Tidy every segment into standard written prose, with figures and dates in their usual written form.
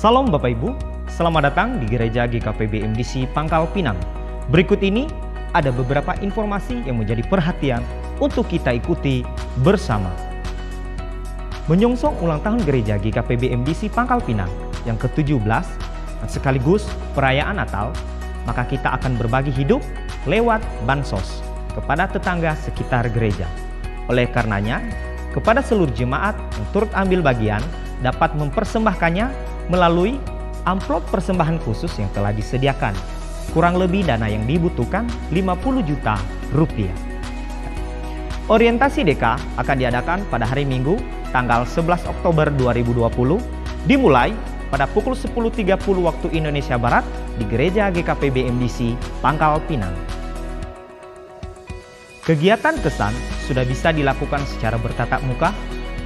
Salam Bapak Ibu, selamat datang di Gereja GKPB MDC Pangkal Pinang. Berikut ini ada beberapa informasi yang menjadi perhatian untuk kita ikuti bersama. Menyongsong ulang tahun Gereja GKPB MDC Pangkal Pinang yang ke-17 dan sekaligus perayaan Natal, maka kita akan berbagi hidup lewat bansos kepada tetangga sekitar gereja. Oleh karenanya, kepada seluruh jemaat yang turut ambil bagian dapat mempersembahkannya melalui amplop persembahan khusus yang telah disediakan. Kurang lebih dana yang dibutuhkan 50 juta rupiah. Orientasi DK akan diadakan pada hari Minggu tanggal 11 Oktober 2020 dimulai pada pukul 10.30 waktu Indonesia Barat di Gereja GKPB MDC Pangkal Pinang. Kegiatan kesan sudah bisa dilakukan secara bertatap muka,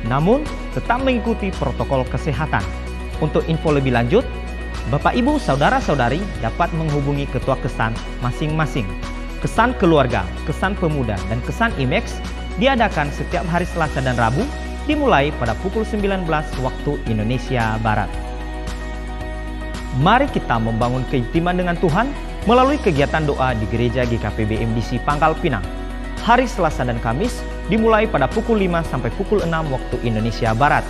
namun tetap mengikuti protokol kesehatan. Untuk info lebih lanjut, Bapak Ibu Saudara-saudari dapat menghubungi ketua kesan masing-masing. Kesan keluarga, kesan pemuda, dan kesan IMEX diadakan setiap hari Selasa dan Rabu dimulai pada pukul 19 waktu Indonesia Barat. Mari kita membangun keintiman dengan Tuhan melalui kegiatan doa di Gereja GKPB MDC Pangkal Pinang. Hari Selasa dan Kamis dimulai pada pukul 5 sampai pukul 6 waktu Indonesia Barat.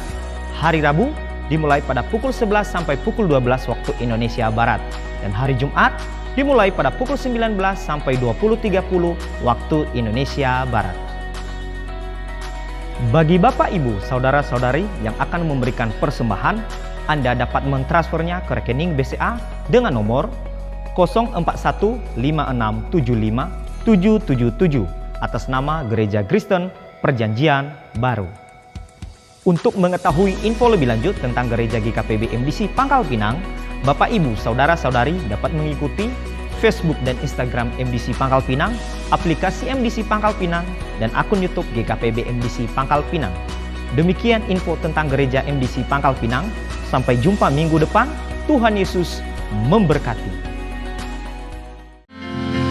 Hari Rabu dimulai pada pukul 11 sampai pukul 12 waktu Indonesia Barat. Dan hari Jumat dimulai pada pukul 19 sampai 20.30 waktu Indonesia Barat. Bagi Bapak Ibu Saudara-saudari yang akan memberikan persembahan, Anda dapat mentransfernya ke rekening BCA dengan nomor 04156757777 atas nama Gereja Kristen Perjanjian Baru. Untuk mengetahui info lebih lanjut tentang Gereja GKPB MDC Pangkal Pinang, Bapak Ibu Saudara-saudari dapat mengikuti Facebook dan Instagram MDC Pangkal Pinang, aplikasi MDC Pangkal Pinang, dan akun YouTube GKPB MDC Pangkal Pinang. Demikian info tentang Gereja MDC Pangkal Pinang. Sampai jumpa minggu depan. Tuhan Yesus memberkati.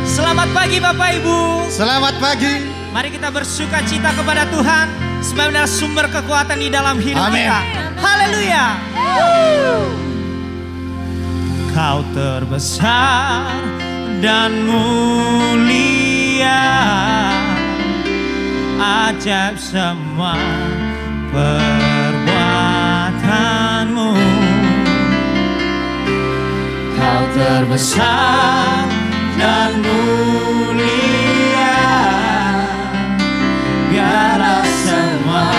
Selamat pagi Bapak Ibu. Selamat pagi. Mari kita bersuka cita kepada Tuhan sebab adalah sumber kekuatan di dalam hidup Amin. kita. Haleluya. Kau terbesar dan mulia, ajaib semua perbuatanmu. Kau terbesar dan mulia, biarlah semua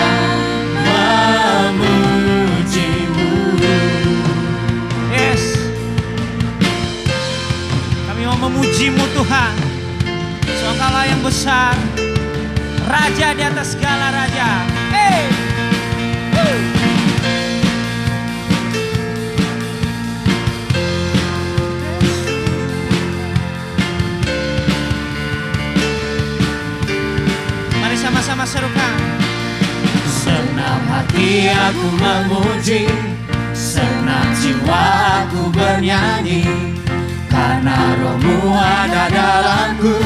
memujimu. Yes, kami mau memujimu Tuhan. Engkaulah yang besar, Raja di atas segala raja. Hey. Sama-sama serukan. Senang hati aku memuji, senang jiwaku bernyanyi, karena Roh-Mu ada dalamku,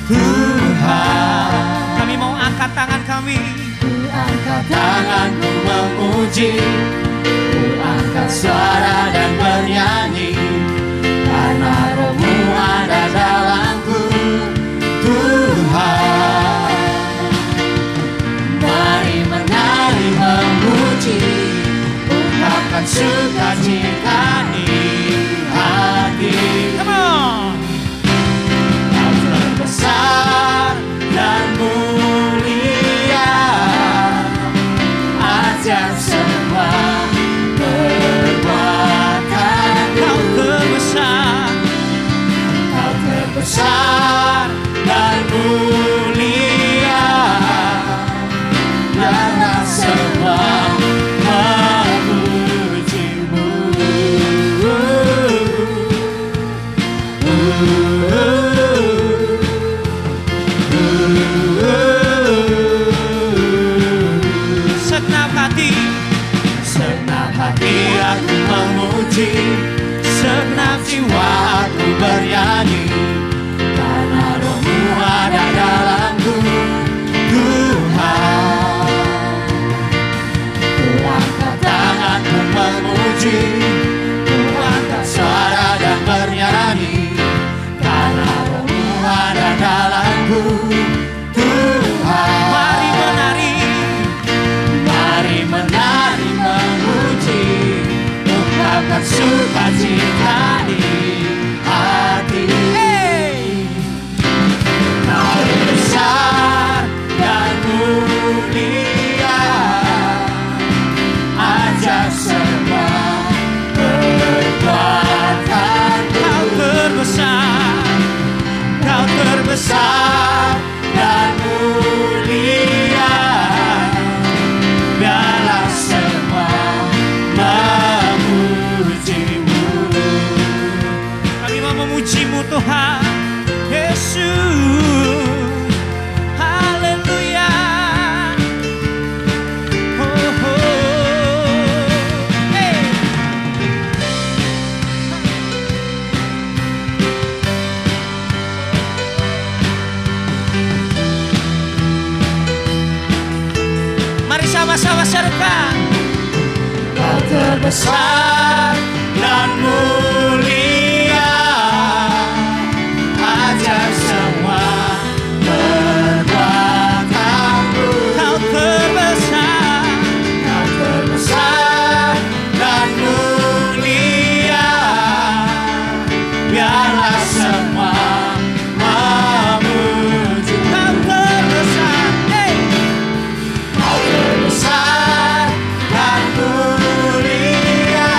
Tuhan. Kami mau angkat tangan kami, ku angkat tanganku memuji, ku angkat suara dan bernyanyi, karena Roh-Mu ada dalamku, Tuhan. Memuji, ungkapkan sukacita di hati. Come on. Kau terbesar dan mulia, ajaib semua perbuatan. Kau terbesar dan mulia, biarlah semua memujimu. Segenap hati aku memuji, segenap jiwa aku bernyanyi, karena Roh-Mu ada dalamku, Tuhan. Ku angkat tanganku memuji, dan sukacita di hati. Kau besar dan mulia, ajak semua perbuatan. Kau terbesar dan mulia, biarlah semua memujimu. Kami mau memujimu Tuhan Yesus. Haleluya. Oh, oh. Hey. Mari sama-sama serukan. Kau terbesar dan mulia, ajak semua perbuatanmu. Kau terbesar dan mulia, biarlah semua memuji. Kau terbesar, kau terbesar dan mulia,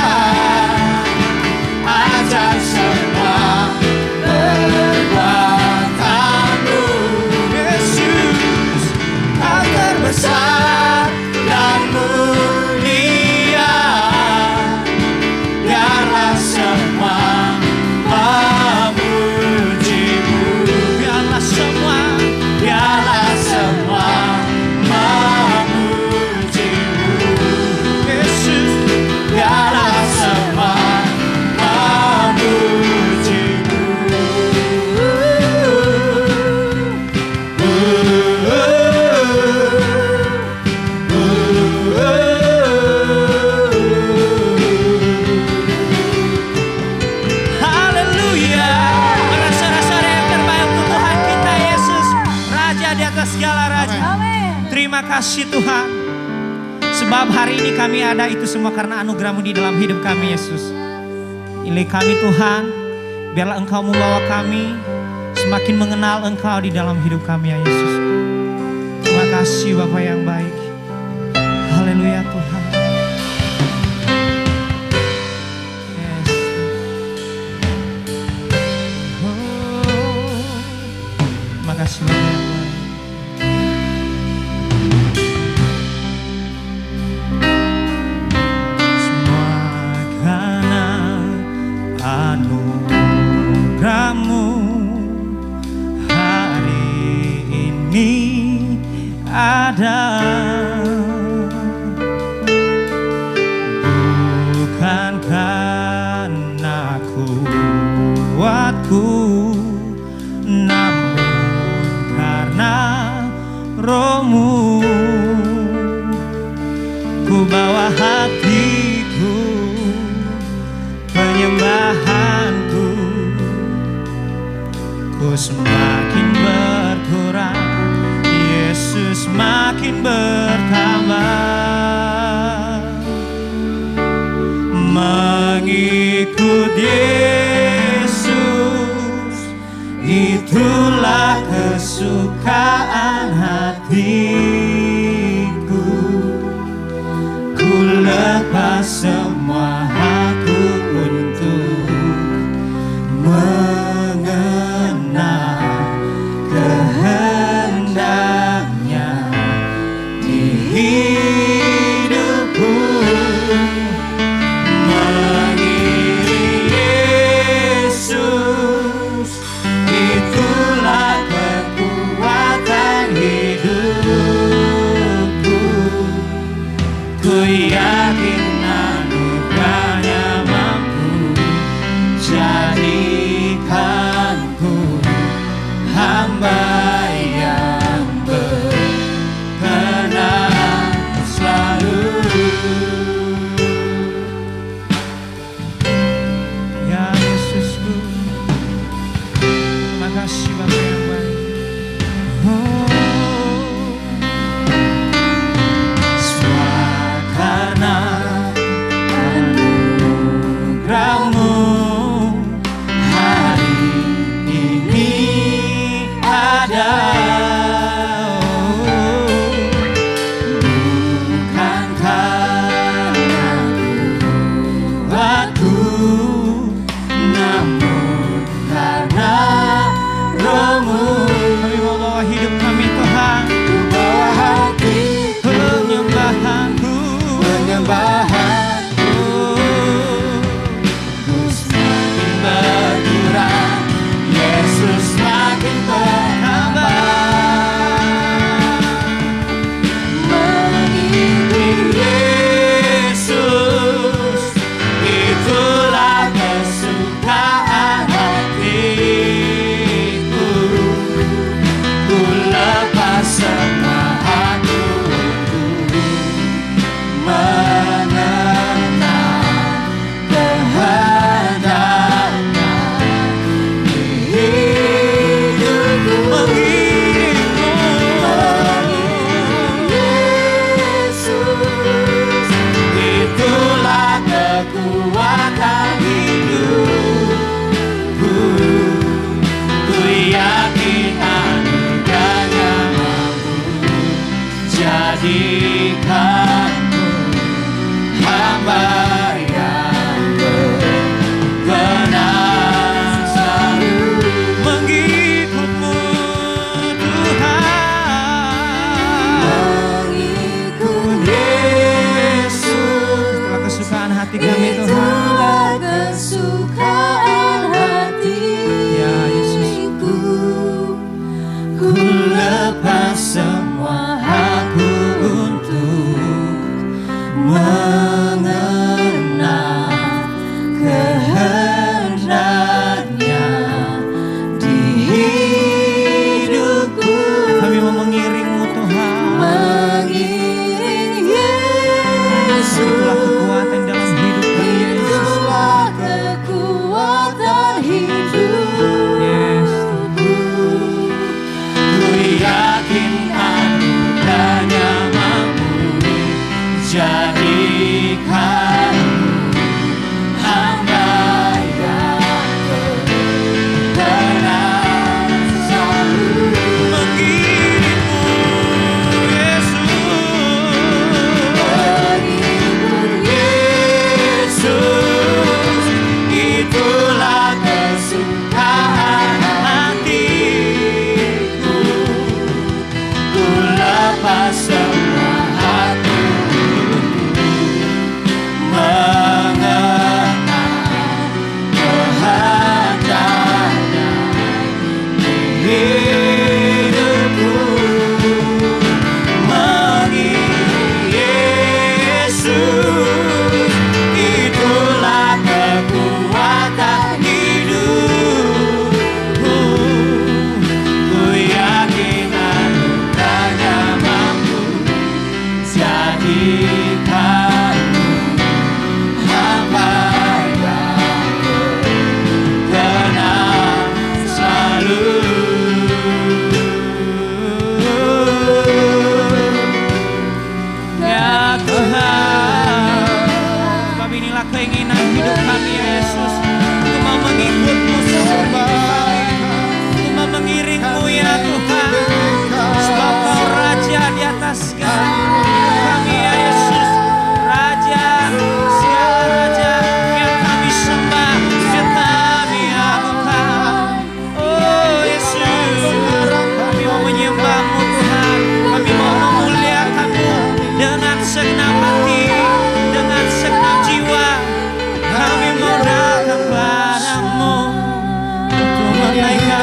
ajak semua perbuatanmu. Yesus, kau terbesar dan mulia, biarlah semua memujimu. Biarlah semua memujimu. Yesus, biarlah semua memujimu. Haleluya. Sorak-sorai yang terbaik untuk Tuhan kita Yesus, Raja di atas segala raja. Terima kasih Tuhan, sebab hari ini kami ada itu semua karena anugerah-Mu di dalam hidup kami Yesus. Ini kami Tuhan, biarlah Engkau membawa kami semakin mengenal Engkau di dalam hidup kami ya Yesus. Terima kasih Bapa yang baik. Haleluya Tuhan. Yes. Oh, terima kasih Bapa yang baik. Semua karena anugerah-Mu hari ini ada. Bukan karena kuatku, namun karena Roh-Mu. Ku bawa hatiku, penyembahanku, ku semakin berkurang, Yesus makin bertambah. Mengikut Yesus, itulah kesukaan hatiku. Ku lepas semua hakku untuk mengenal kehendaknya di hidupku. Mengiring Yesus, itulah kekuatan hidupku. Ku yakin anugerahnya mampu jadikanku hamba yang berkenan selalu. Ya Yesusku, terima kasih Bapa yang baik. Semua karena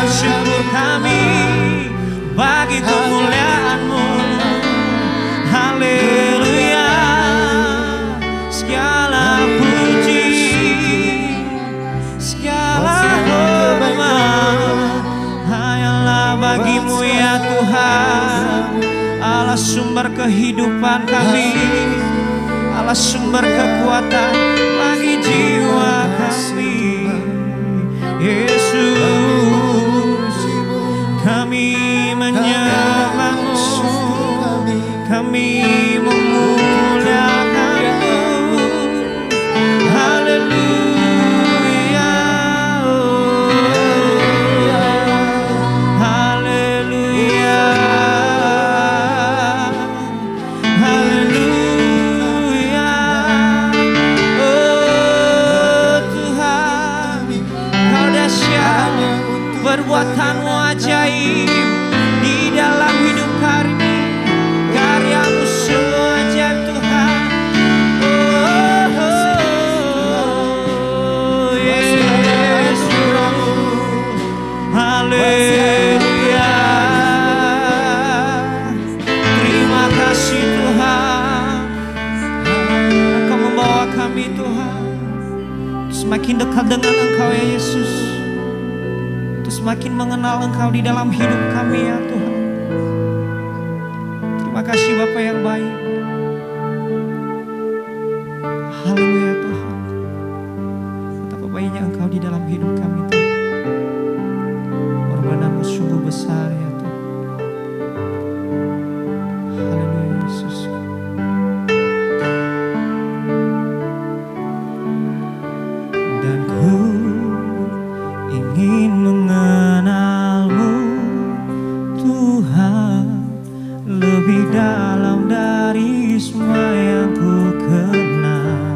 syukur kami bagi kemuliaan-Mu. Haleluya, segala puji, segala hormat hanyalah bagi-Mu ya Tuhan. Allah sumber kehidupan kami, Allah sumber kekuatan bagi jiwa kami. Yesus, kami menyembah-Mu, kami memuliakan-Mu. Haleluya, haleluya, haleluya. Oh Tuhan, Kau dahsyat, perbuatan-Mu ajaib di dalam hidup kami. Karya-Mu sungguh ajaib Tuhan. Oh, Yesus, haleluya. Terima kasih Tuhan, Engkau membawa kami Tuhan semakin dekat dengan Engkau ya Yesus, untuk semakin mengenal Engkau di dalam hidup kami ya Tuhan. Terima kasih Bapa yang baik. Haleluya Tuhan. Betapa baiknya Engkau di dalam hidup kami Tuhan. Pengorbanan-Mu sungguh besar ya Tuhan. Haleluya Yesus. Dan ku ingin mengenal-Mu Tuhan lebih dalam dari semua yang ku kenal.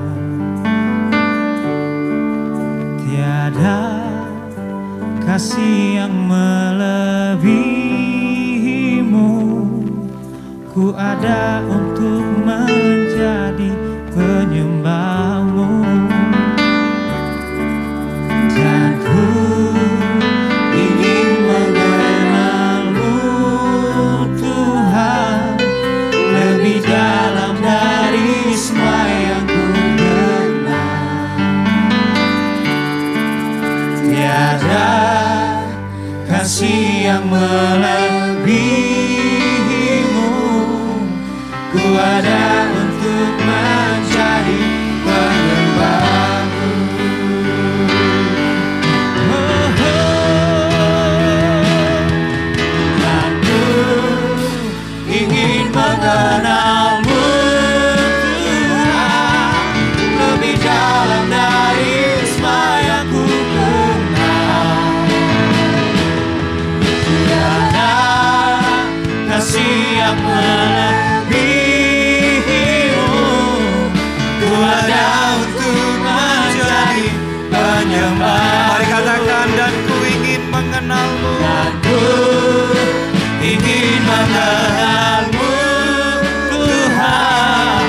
Tiada kasih yang melebihi-Mu. Ku ada untuk menjadi penyembah-Mu. Dan ku ingin mengenal-Mu Tuhan lebih dalam dari semua yang ku kenal. Tiada kasih yang melebihi-Mu. Ku ada untuk menjadi penyembah-Mu. Dan ku ingin mengenal-Mu Tuhan lebih dalam dari semua yang ku kenal. Tiada kasih yang melebihi-Mu. Ku ada untuk menjadi penyembah. Mari katakan, dan ku ingin mengenal-Mu. Dan ku ingin mengenal-Mu Tuhan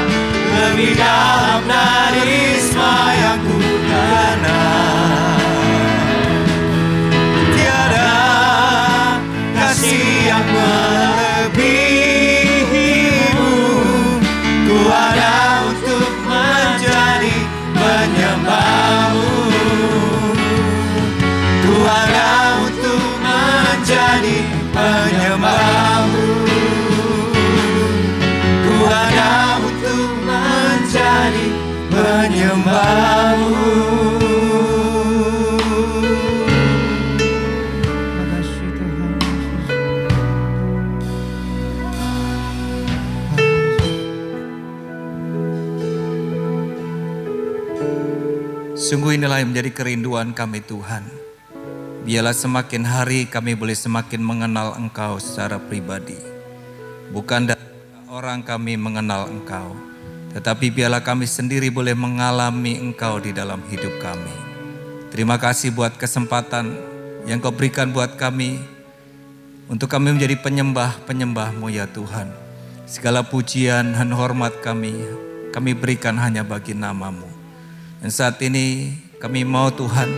lebih dalam dari semua yang ku kenal. Tiada kasih yang melebihi-Mu. Ku ada untuk menjadi penyembah-Mu. Ku ada untuk menjadi penyembah-Mu. Ku ada untuk menjadi penyembah-Mu. Terima kasih Tuhan Yesus. Sungguh inilah yang menjadi kerinduan kami Tuhan. Biarlah semakin hari kami boleh semakin mengenal Engkau secara pribadi. Bukan dari orang kami mengenal Engkau, tetapi biarlah kami sendiri boleh mengalami Engkau di dalam hidup kami. Terima kasih buat kesempatan yang Kau berikan buat kami, untuk kami menjadi penyembah-penyembah-Mu ya Tuhan. Segala pujian dan hormat kami berikan hanya bagi nama-Mu. Dan saat ini kami mau Tuhan,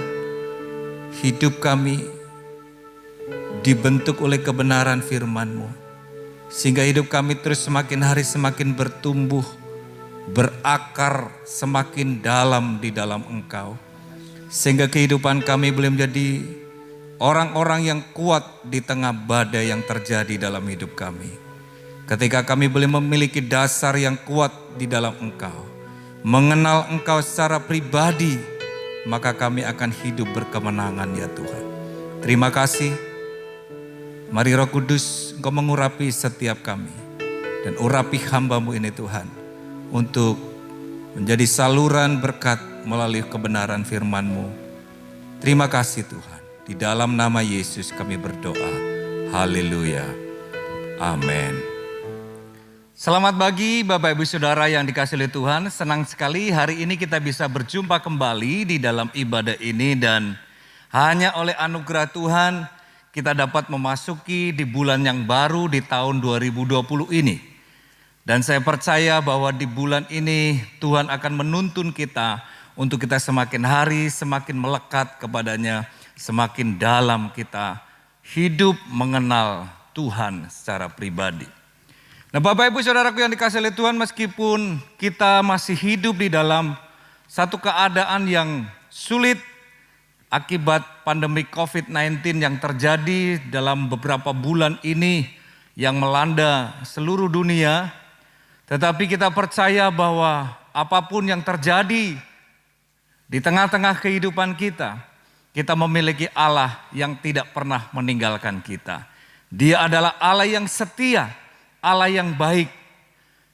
hidup kami dibentuk oleh kebenaran firman-Mu. Sehingga hidup kami terus semakin hari semakin bertumbuh, berakar semakin dalam di dalam Engkau. Sehingga kehidupan kami boleh menjadi orang-orang yang kuat di tengah badai yang terjadi dalam hidup kami. Ketika kami boleh memiliki dasar yang kuat di dalam Engkau, mengenal Engkau secara pribadi, maka kami akan hidup berkemenangan ya Tuhan. Terima kasih. Mari Roh Kudus, Engkau mengurapi setiap kami. Dan urapi hamba-Mu ini Tuhan, untuk menjadi saluran berkat melalui kebenaran firman-Mu. Terima kasih Tuhan. Di dalam nama Yesus kami berdoa. Haleluya. Amin. Selamat pagi Bapak Ibu Saudara yang dikasihi oleh Tuhan. Senang sekali hari ini kita bisa berjumpa kembali di dalam ibadah ini. Dan hanya oleh anugerah Tuhan kita dapat memasuki di bulan yang baru di tahun 2020 ini. Dan saya percaya bahwa di bulan ini Tuhan akan menuntun kita untuk kita semakin hari semakin melekat kepadanya, semakin dalam kita hidup mengenal Tuhan secara pribadi. Nah Bapak Ibu Saudaraku yang dikasihi oleh Tuhan, meskipun kita masih hidup di dalam satu keadaan yang sulit akibat pandemi COVID-19 yang terjadi dalam beberapa bulan ini yang melanda seluruh dunia, tetapi kita percaya bahwa apapun yang terjadi di tengah-tengah kehidupan kita, kita memiliki Allah yang tidak pernah meninggalkan kita. Dia adalah Allah yang setia, Allah yang baik,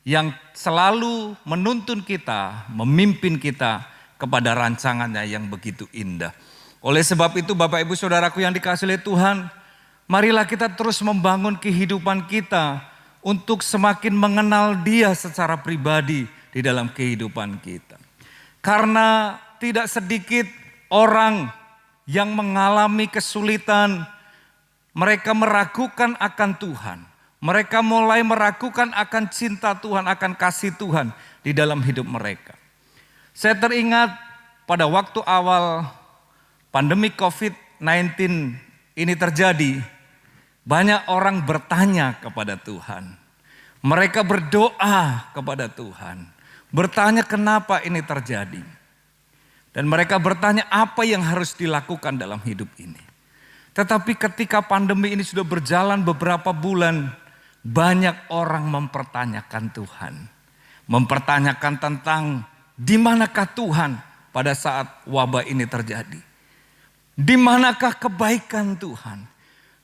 yang selalu menuntun kita, memimpin kita kepada rancangannya yang begitu indah. Oleh sebab itu Bapak Ibu Saudaraku yang dikasihi oleh Tuhan, marilah kita terus membangun kehidupan kita untuk semakin mengenal Dia secara pribadi di dalam kehidupan kita. Karena tidak sedikit orang yang mengalami kesulitan, mereka meragukan akan Tuhan. Mereka mulai meragukan akan cinta Tuhan, akan kasih Tuhan di dalam hidup mereka. Saya teringat pada waktu awal pandemi COVID-19 ini terjadi, banyak orang bertanya kepada Tuhan. Mereka berdoa kepada Tuhan, bertanya kenapa ini terjadi. Dan mereka bertanya apa yang harus dilakukan dalam hidup ini. Tetapi ketika pandemi ini sudah berjalan beberapa bulan, banyak orang mempertanyakan Tuhan. Mempertanyakan tentang di manakah Tuhan pada saat wabah ini terjadi. Di manakah kebaikan Tuhan?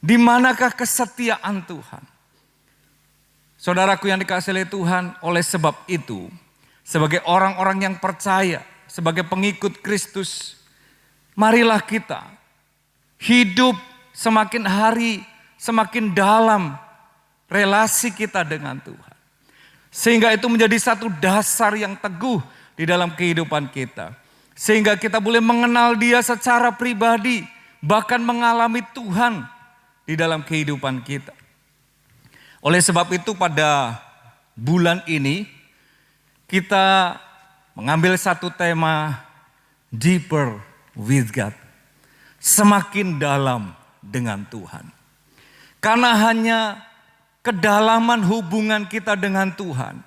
Di manakah kesetiaan Tuhan? Saudaraku yang dikasihi oleh Tuhan, oleh sebab itu, sebagai orang-orang yang percaya, sebagai pengikut Kristus, marilah kita hidup semakin hari, semakin dalam relasi kita dengan Tuhan. Sehingga itu menjadi satu dasar yang teguh di dalam kehidupan kita. Sehingga kita boleh mengenal Dia secara pribadi, bahkan mengalami Tuhan di dalam kehidupan kita. Oleh sebab itu pada bulan ini kita mengambil satu tema Deeper with God. Semakin dalam dengan Tuhan. Karena hanya kedalaman hubungan kita dengan Tuhan,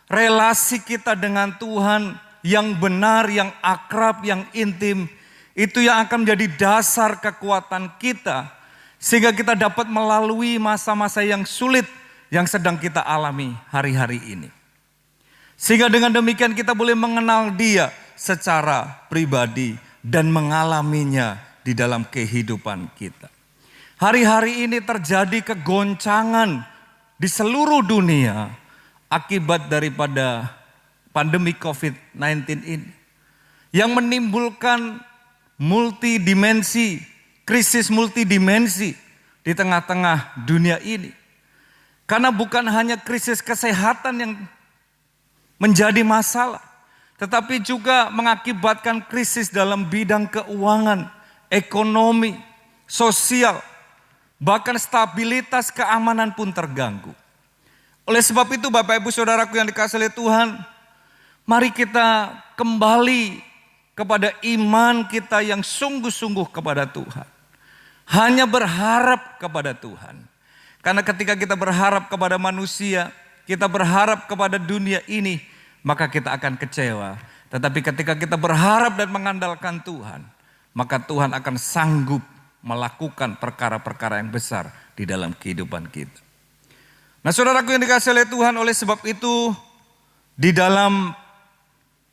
relasi kita dengan Tuhan yang benar, yang akrab, yang intim, itu yang akan menjadi dasar kekuatan kita, sehingga kita dapat melalui masa-masa yang sulit yang sedang kita alami hari-hari ini. Sehingga dengan demikian kita boleh mengenal Dia secara pribadi dan mengalaminya di dalam kehidupan kita. Hari-hari ini terjadi kegoncangan di seluruh dunia akibat daripada pandemi COVID-19 ini. Yang menimbulkan multidimensi, krisis multidimensi di tengah-tengah dunia ini. Karena bukan hanya krisis kesehatan yang menjadi masalah, tetapi juga mengakibatkan krisis dalam bidang keuangan, ekonomi, sosial, bahkan stabilitas keamanan pun terganggu. Oleh sebab itu Bapak Ibu Saudaraku yang dikasihi oleh Tuhan, mari kita kembali kepada iman kita yang sungguh-sungguh kepada Tuhan. Hanya berharap kepada Tuhan. Karena ketika kita berharap kepada manusia, kita berharap kepada dunia ini, maka kita akan kecewa. Tetapi ketika kita berharap dan mengandalkan Tuhan, maka Tuhan akan sanggup melakukan perkara-perkara yang besar di dalam kehidupan kita. Nah, saudaraku yang dikasihi oleh Tuhan, oleh sebab itu di dalam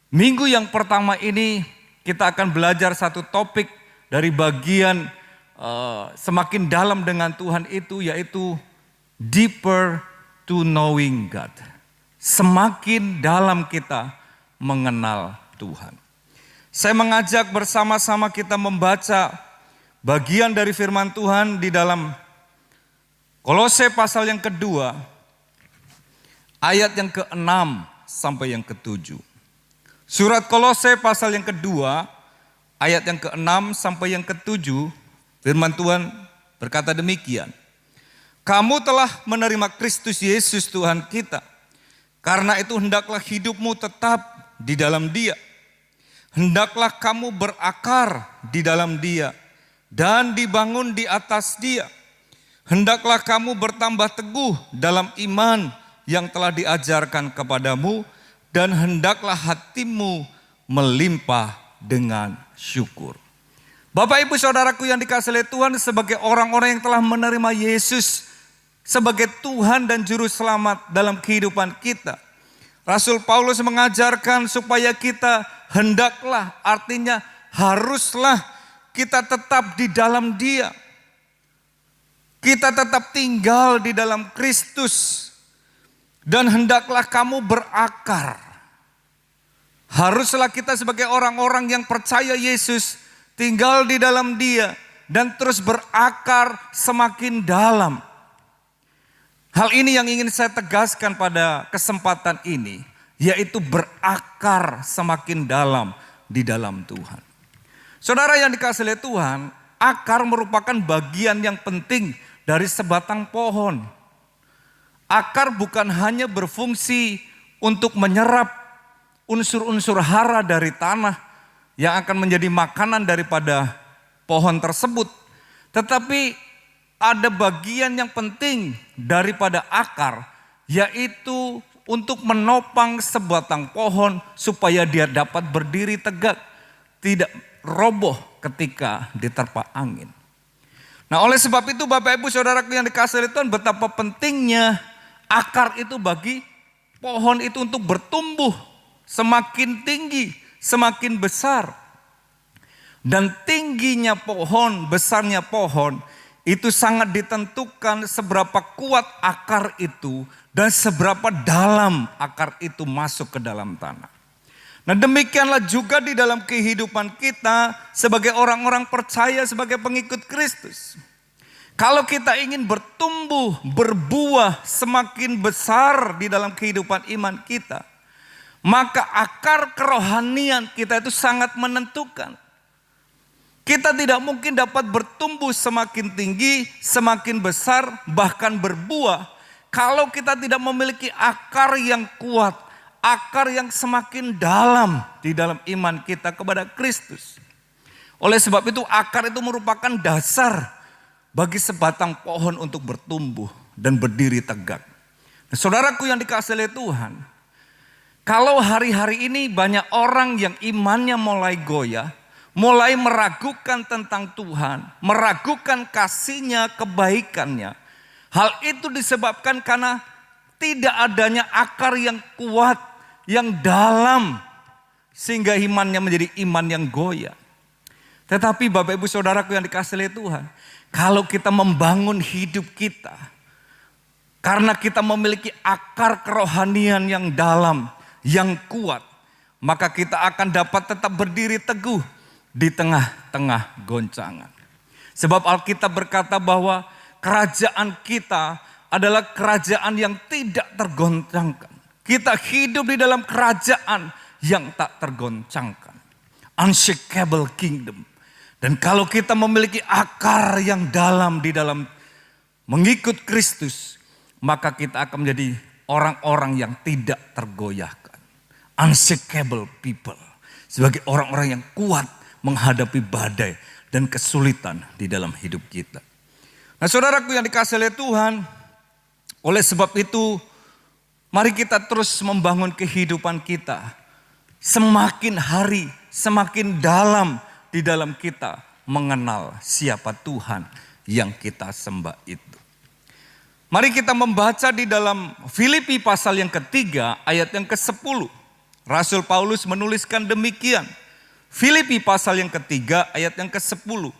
minggu yang pertama ini kita akan belajar satu topik dari bagian semakin dalam dengan Tuhan itu, yaitu deeper to knowing God. Semakin dalam kita mengenal Tuhan. Saya mengajak bersama-sama kita membaca bagian dari firman Tuhan di dalam Kolose pasal yang kedua, ayat yang ke-6 sampai yang ke-7. Surat Kolose pasal yang kedua, ayat yang ke-6 sampai yang ke-7, firman Tuhan berkata demikian. Kamu telah menerima Kristus Yesus Tuhan kita. Karena itu hendaklah hidupmu tetap di dalam Dia. Hendaklah kamu berakar di dalam Dia dan dibangun di atas Dia. Hendaklah kamu bertambah teguh dalam iman yang telah diajarkan kepadamu dan hendaklah hatimu melimpah dengan syukur. Bapak Ibu Saudaraku yang dikasihi oleh Tuhan, sebagai orang-orang yang telah menerima Yesus sebagai Tuhan dan Juru Selamat dalam kehidupan kita, Rasul Paulus mengajarkan supaya kita hendaklah, artinya haruslah kita tetap di dalam Dia. Kita tetap tinggal di dalam Kristus dan hendaklah kamu berakar. Haruslah kita sebagai orang-orang yang percaya Yesus tinggal di dalam Dia dan terus berakar semakin dalam. Hal ini yang ingin saya tegaskan pada kesempatan ini, yaitu berakar semakin dalam di dalam Tuhan. Saudara yang dikasihi oleh Tuhan, akar merupakan bagian yang penting dari sebatang pohon. Akar bukan hanya berfungsi untuk menyerap unsur-unsur hara dari tanah yang akan menjadi makanan daripada pohon tersebut, tetapi ada bagian yang penting daripada akar, yaitu untuk menopang sebatang pohon supaya dia dapat berdiri tegak, tidak roboh ketika diterpa angin. Nah, oleh sebab itu Bapak Ibu Saudaraku yang dikasihi Tuhan, betapa pentingnya akar itu bagi pohon itu untuk bertumbuh semakin tinggi, semakin besar. Dan tingginya pohon, besarnya pohon itu sangat ditentukan seberapa kuat akar itu dan seberapa dalam akar itu masuk ke dalam tanah. Nah, demikianlah juga di dalam kehidupan kita sebagai orang-orang percaya, sebagai pengikut Kristus. Kalau kita ingin bertumbuh, berbuah semakin besar di dalam kehidupan iman kita, maka akar kerohanian kita itu sangat menentukan. Kita tidak mungkin dapat bertumbuh semakin tinggi, semakin besar, bahkan berbuah kalau kita tidak memiliki akar yang kuat, akar yang semakin dalam di dalam iman kita kepada Kristus. Oleh sebab itu akar itu merupakan dasar bagi sebatang pohon untuk bertumbuh dan berdiri tegak. Nah, saudaraku yang dikasihi oleh Tuhan, kalau hari-hari ini banyak orang yang imannya mulai goyah, mulai meragukan tentang Tuhan, meragukan kasih-Nya, kebaikan-Nya. Hal itu disebabkan karena tidak adanya akar yang kuat, yang dalam, sehingga imannya menjadi iman yang goyah. Tetapi Bapak Ibu Saudaraku yang dikasihi oleh Tuhan, kalau kita membangun hidup kita, karena kita memiliki akar kerohanian yang dalam, yang kuat, maka kita akan dapat tetap berdiri teguh di tengah-tengah goncangan. Sebab Alkitab berkata bahwa kerajaan kita adalah kerajaan yang tidak tergoncangkan. Kita hidup di dalam kerajaan yang tak tergoncangkan. Unshakable kingdom. Dan kalau kita memiliki akar yang dalam di dalam mengikut Kristus, maka kita akan menjadi orang-orang yang tidak tergoyahkan. Unshakable people. Sebagai orang-orang yang kuat menghadapi badai dan kesulitan di dalam hidup kita. Nah saudaraku yang dikasihi oleh Tuhan, oleh sebab itu mari kita terus membangun kehidupan kita. Semakin hari, semakin dalam di dalam kita mengenal siapa Tuhan yang kita sembah itu. Mari kita membaca di dalam Filipi pasal yang ketiga ayat yang ke-10. Rasul Paulus menuliskan demikian. Filipi pasal yang ketiga ayat yang ke-10.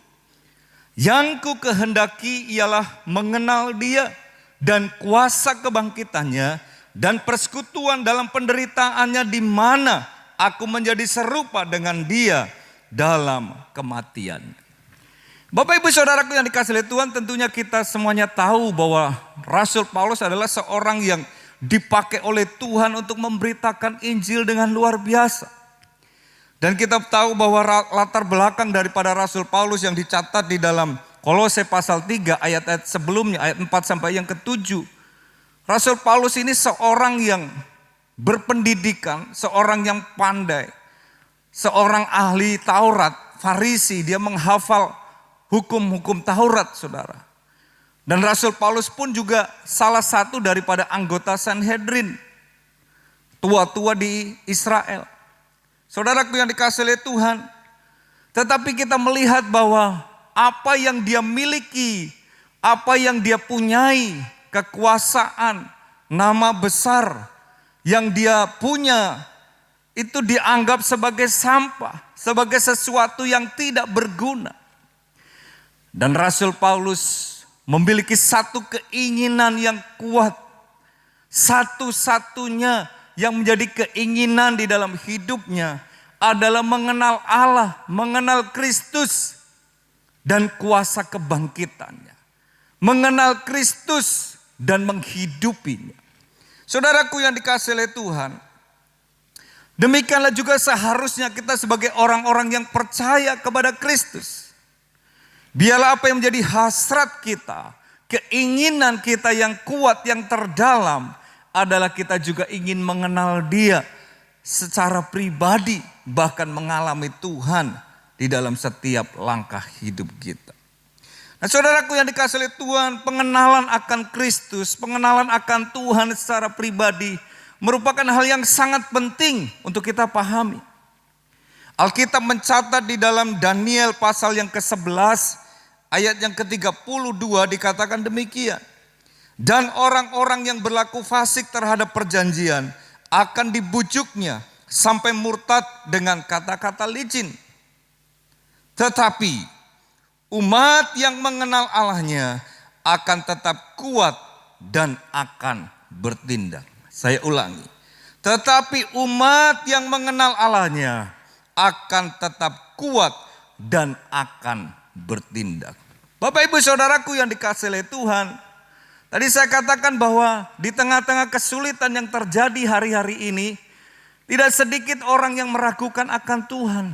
Yang ku kehendaki ialah mengenal Dia dan kuasa kebangkitannya dan persekutuan dalam penderitaannya, di mana aku menjadi serupa dengan Dia dalam kematian. Bapak ibu saudaraku yang dikasihi oleh Tuhan, tentunya kita semuanya tahu bahwa Rasul Paulus adalah seorang yang dipakai oleh Tuhan untuk memberitakan Injil dengan luar biasa. Dan kita tahu bahwa latar belakang daripada Rasul Paulus yang dicatat di dalam Kolose pasal 3 ayat-ayat sebelumnya, ayat 4 sampai yang ke-7. Rasul Paulus ini seorang yang berpendidikan, seorang yang pandai, seorang ahli Taurat, Farisi, dia menghafal hukum-hukum Taurat, saudara. Dan Rasul Paulus pun juga salah satu daripada anggota Sanhedrin, tua-tua di Israel. Saudaraku yang dikasihi oleh Tuhan, tetapi kita melihat bahwa apa yang dia miliki, apa yang dia punyai, kekuasaan, nama besar yang dia punya, itu dianggap sebagai sampah, sebagai sesuatu yang tidak berguna. Dan Rasul Paulus memiliki satu keinginan yang kuat. Satu-satunya yang menjadi keinginan di dalam hidupnya adalah mengenal Allah, mengenal Kristus dan kuasa kebangkitannya. Mengenal Kristus dan menghidupinya. Saudaraku yang dikasihi oleh Tuhan, demikianlah juga seharusnya kita sebagai orang-orang yang percaya kepada Kristus. Biarlah apa yang menjadi hasrat kita, keinginan kita yang kuat, yang terdalam adalah kita juga ingin mengenal Dia secara pribadi, bahkan mengalami Tuhan di dalam setiap langkah hidup kita. Nah saudaraku yang dikasihi oleh Tuhan, pengenalan akan Kristus, pengenalan akan Tuhan secara pribadi merupakan hal yang sangat penting untuk kita pahami. Alkitab mencatat di dalam Daniel pasal yang ke-11 ayat yang ke-32 dikatakan demikian. Dan orang-orang yang berlaku fasik terhadap perjanjian akan dibujuknya sampai murtad dengan kata-kata licin. Tetapi umat yang mengenal Allahnya akan tetap kuat dan akan bertindak. Saya ulangi. Tetapi umat yang mengenal Allahnya akan tetap kuat dan akan bertindak. Bapak ibu saudaraku yang dikasihi oleh Tuhan, tadi saya katakan bahwa di tengah-tengah kesulitan yang terjadi hari-hari ini, tidak sedikit orang yang meragukan akan Tuhan.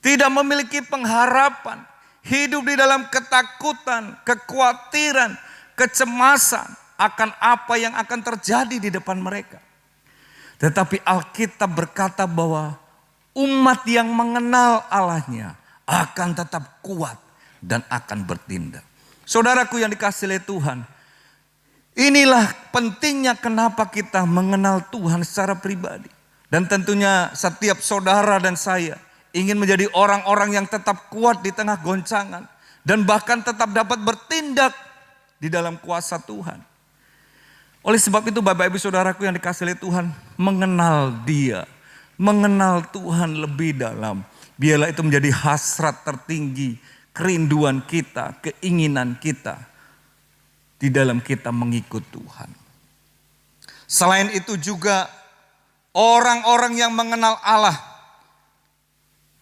Tidak memiliki pengharapan, hidup di dalam ketakutan, kekhawatiran, kecemasan akan apa yang akan terjadi di depan mereka. Tetapi Alkitab berkata bahwa umat yang mengenal Allahnya akan tetap kuat dan akan bertindak. Saudaraku yang dikasihi oleh Tuhan, inilah pentingnya kenapa kita mengenal Tuhan secara pribadi. Dan tentunya setiap saudara dan saya ingin menjadi orang-orang yang tetap kuat di tengah goncangan. Dan bahkan tetap dapat bertindak di dalam kuasa Tuhan. Oleh sebab itu Bapak Ibu Saudaraku yang dikasihi oleh Tuhan, mengenal Dia, mengenal Tuhan lebih dalam. Biarlah itu menjadi hasrat tertinggi, kerinduan kita, keinginan kita di dalam kita mengikut Tuhan. Selain itu juga orang-orang yang mengenal Allah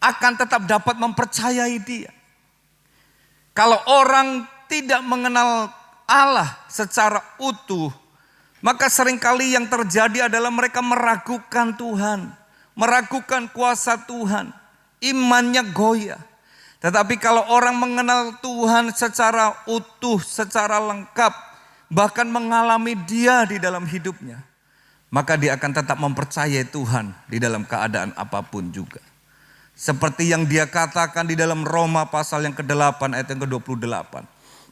akan tetap dapat mempercayai Dia. Kalau orang tidak mengenal Allah secara utuh, maka seringkali yang terjadi adalah mereka meragukan Tuhan, meragukan kuasa Tuhan, imannya goyah. Tetapi kalau orang mengenal Tuhan secara utuh, secara lengkap, bahkan mengalami Dia di dalam hidupnya, maka dia akan tetap mempercayai Tuhan di dalam keadaan apapun juga. Seperti yang dia katakan di dalam Roma pasal yang ke-8 ayat yang ke-28.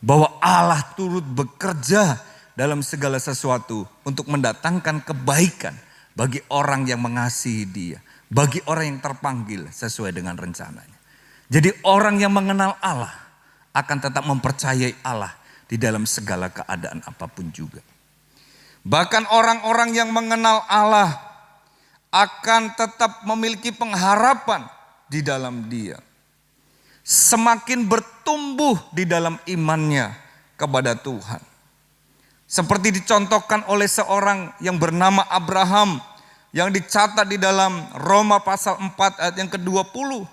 Bahwa Allah turut bekerja dalam segala sesuatu untuk mendatangkan kebaikan bagi orang yang mengasihi dia. Bagi orang yang terpanggil sesuai dengan rencananya. Jadi orang yang mengenal Allah akan tetap mempercayai Allah di dalam segala keadaan apapun juga. Bahkan orang-orang yang mengenal Allah akan tetap memiliki pengharapan di dalam dia. Semakin bertumbuh di dalam imannya kepada Tuhan. Seperti dicontohkan oleh seorang yang bernama Abraham yang dicatat di dalam Roma pasal 4 ayat yang ke-20.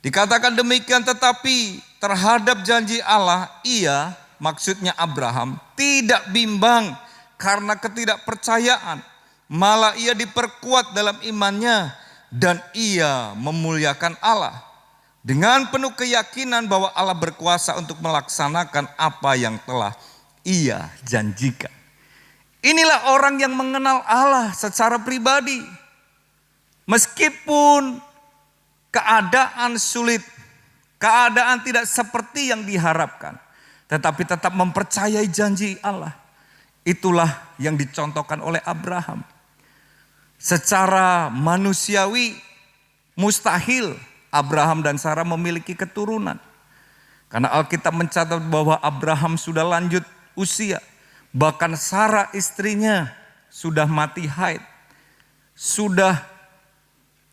Dikatakan demikian, tetapi terhadap janji Allah ia, maksudnya Abraham, tidak bimbang karena ketidakpercayaan. Malah ia diperkuat dalam imannya dan ia memuliakan Allah. Dengan penuh keyakinan bahwa Allah berkuasa untuk melaksanakan apa yang telah ia janjikan. Inilah orang yang mengenal Allah secara pribadi. Meskipun keadaan sulit, keadaan tidak seperti yang diharapkan, tetapi tetap mempercayai janji Allah. Itulah yang dicontohkan oleh Abraham. Secara manusiawi mustahil Abraham dan Sarah memiliki keturunan. Karena Alkitab mencatat bahwa Abraham sudah lanjut usia. Bahkan Sarah istrinya sudah mati haid. Sudah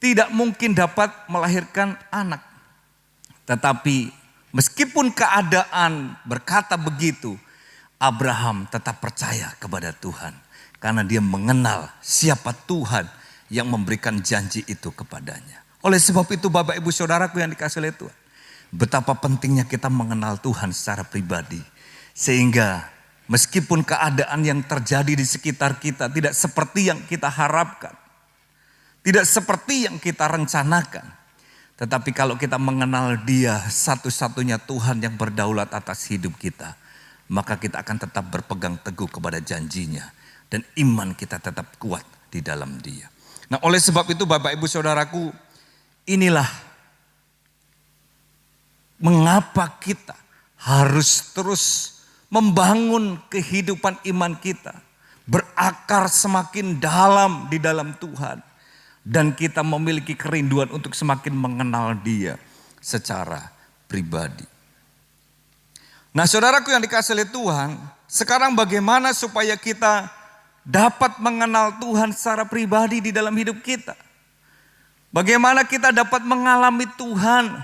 tidak mungkin dapat melahirkan anak. Tetapi meskipun keadaan berkata begitu, Abraham tetap percaya kepada Tuhan. Karena dia mengenal siapa Tuhan yang memberikan janji itu kepadanya. Oleh sebab itu Bapak Ibu Saudaraku yang dikasihi oleh Tuhan. Betapa pentingnya kita mengenal Tuhan secara pribadi. Sehingga meskipun keadaan yang terjadi di sekitar kita tidak seperti yang kita harapkan. Tidak seperti yang kita rencanakan. Tetapi kalau kita mengenal Dia, satu-satunya Tuhan yang berdaulat atas hidup kita. Maka kita akan tetap berpegang teguh kepada janjinya. Dan iman kita tetap kuat di dalam Dia. Nah, oleh sebab itu Bapak Ibu Saudaraku, inilah mengapa kita harus terus membangun kehidupan iman kita. Berakar semakin dalam di dalam Tuhan. Dan kita memiliki kerinduan untuk semakin mengenal Dia secara pribadi. Nah, saudaraku yang dikasihi oleh Tuhan, sekarang bagaimana supaya kita dapat mengenal Tuhan secara pribadi di dalam hidup kita? Bagaimana kita dapat mengalami Tuhan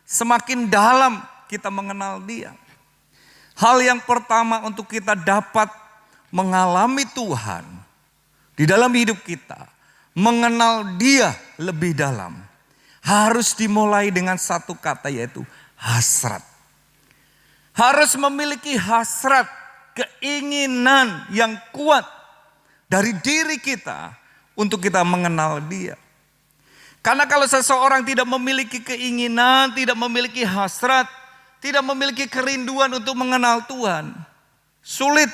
semakin dalam kita mengenal Dia? Hal yang pertama untuk kita dapat mengalami Tuhan di dalam hidup kita, mengenal Dia lebih dalam, harus dimulai dengan satu kata, yaitu hasrat. Harus memiliki hasrat, keinginan yang kuat dari diri kita untuk kita mengenal Dia. Karena kalau seseorang tidak memiliki keinginan, tidak memiliki hasrat, tidak memiliki kerinduan untuk mengenal Tuhan, sulit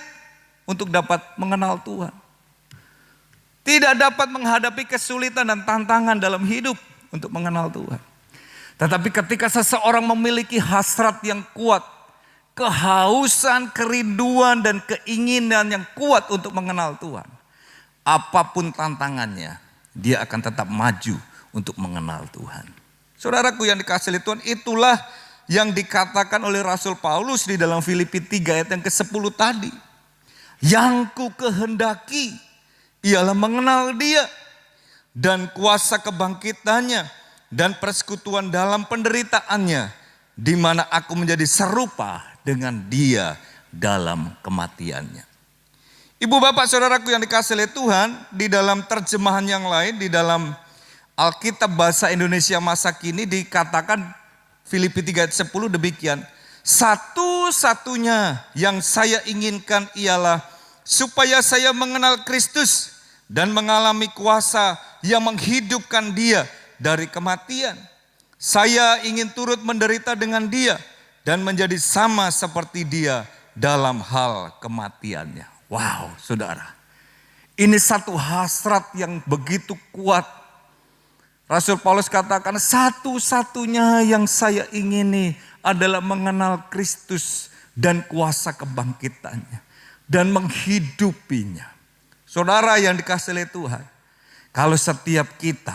untuk dapat mengenal Tuhan. Tidak dapat menghadapi kesulitan dan tantangan dalam hidup untuk mengenal Tuhan. Tetapi ketika seseorang memiliki hasrat yang kuat, kehausan, kerinduan dan keinginan yang kuat untuk mengenal Tuhan, apapun tantangannya, dia akan tetap maju untuk mengenal Tuhan. Saudaraku yang dikasihi Tuhan, itulah yang dikatakan oleh Rasul Paulus di dalam Filipi 3 ayat yang ke-10 tadi. Yang ku kehendaki ialah mengenal Dia dan kuasa kebangkitannya dan persekutuan dalam penderitaannya, di mana aku menjadi serupa dengan Dia dalam kematiannya. Ibu bapak saudaraku yang dikasihi oleh Tuhan, di dalam terjemahan yang lain, di dalam Alkitab bahasa Indonesia masa kini dikatakan Filipi 3 ayat 10 demikian. Satu-satunya yang saya inginkan ialah supaya saya mengenal Kristus dan mengalami kuasa yang menghidupkan Dia dari kematian. Saya ingin turut menderita dengan Dia dan menjadi sama seperti Dia dalam hal kematiannya. Wow, saudara. Ini satu hasrat yang begitu kuat. Rasul Paulus katakan satu-satunya yang saya ingini adalah mengenal Kristus dan kuasa kebangkitannya dan menghidupinya. Saudara yang dikasihi oleh Tuhan, kalau setiap kita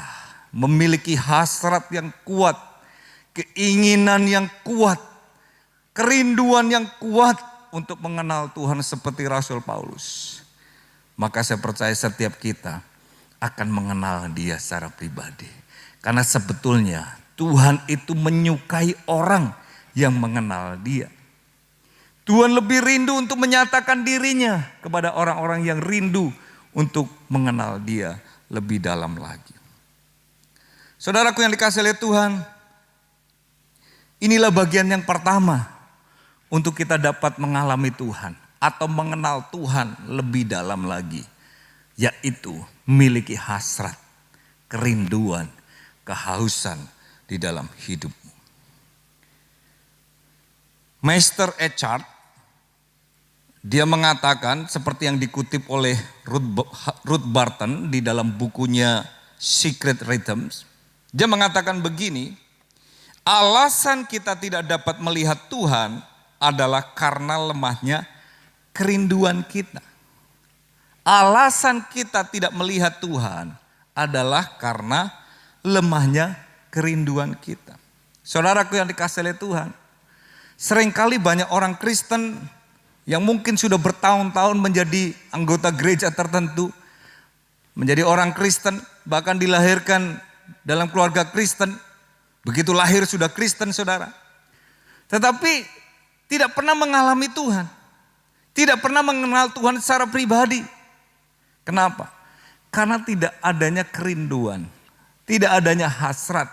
memiliki hasrat yang kuat, keinginan yang kuat, kerinduan yang kuat untuk mengenal Tuhan seperti Rasul Paulus, maka saya percaya setiap kita akan mengenal Dia secara pribadi. Karena sebetulnya Tuhan itu menyukai orang yang mengenal Dia. Tuhan lebih rindu untuk menyatakan dirinya kepada orang-orang yang rindu untuk mengenal Dia lebih dalam lagi. Saudaraku yang dikasihi oleh Tuhan, inilah bagian yang pertama untuk kita dapat mengalami Tuhan atau mengenal Tuhan lebih dalam lagi, yaitu memiliki hasrat, kerinduan, kehausan di dalam hidupmu. Meister Eckhart, dia mengatakan seperti yang dikutip oleh Ruth Barton di dalam bukunya Secret Rhythms. Dia mengatakan begini, alasan kita tidak dapat melihat Tuhan adalah karena lemahnya kerinduan kita. Alasan kita tidak melihat Tuhan adalah karena lemahnya kerinduan kita. Saudaraku yang dikasihi oleh Tuhan, seringkali banyak orang Kristen yang mungkin sudah bertahun-tahun menjadi anggota gereja tertentu, menjadi orang Kristen, bahkan dilahirkan dalam keluarga Kristen, begitu lahir sudah Kristen saudara. Tetapi tidak pernah mengalami Tuhan, tidak pernah mengenal Tuhan secara pribadi. Kenapa? Karena tidak adanya kerinduan, tidak adanya hasrat,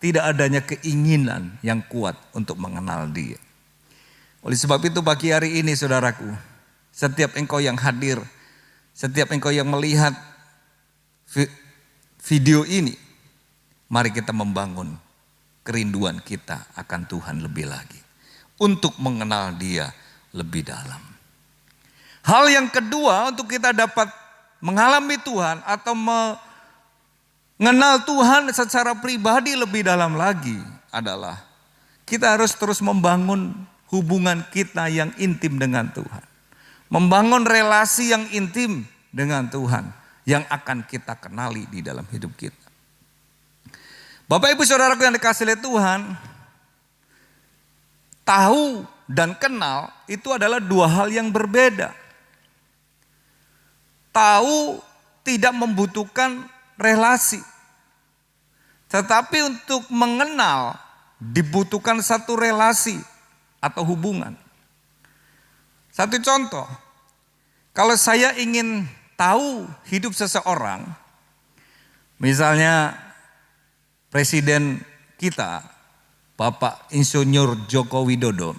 tidak adanya keinginan yang kuat untuk mengenal Dia. Oleh sebab itu pagi hari ini saudaraku, setiap engkau yang hadir, setiap engkau yang melihat video ini, mari kita membangun kerinduan kita akan Tuhan lebih lagi. Untuk mengenal Dia lebih dalam. Hal yang kedua untuk kita dapat mengalami Tuhan atau mengenal Tuhan secara pribadi lebih dalam lagi adalah kita harus terus membangun hubungan kita yang intim dengan Tuhan. Membangun relasi yang intim dengan Tuhan yang akan kita kenali di dalam hidup kita. Bapak Ibu Saudaraku yang dikasihi oleh Tuhan, tahu dan kenal itu adalah dua hal yang berbeda. Tahu tidak membutuhkan relasi. Tetapi untuk mengenal dibutuhkan satu relasi atau hubungan. Satu contoh, kalau saya ingin tahu hidup seseorang, misalnya Presiden kita, Bapak Insinyur Joko Widodo.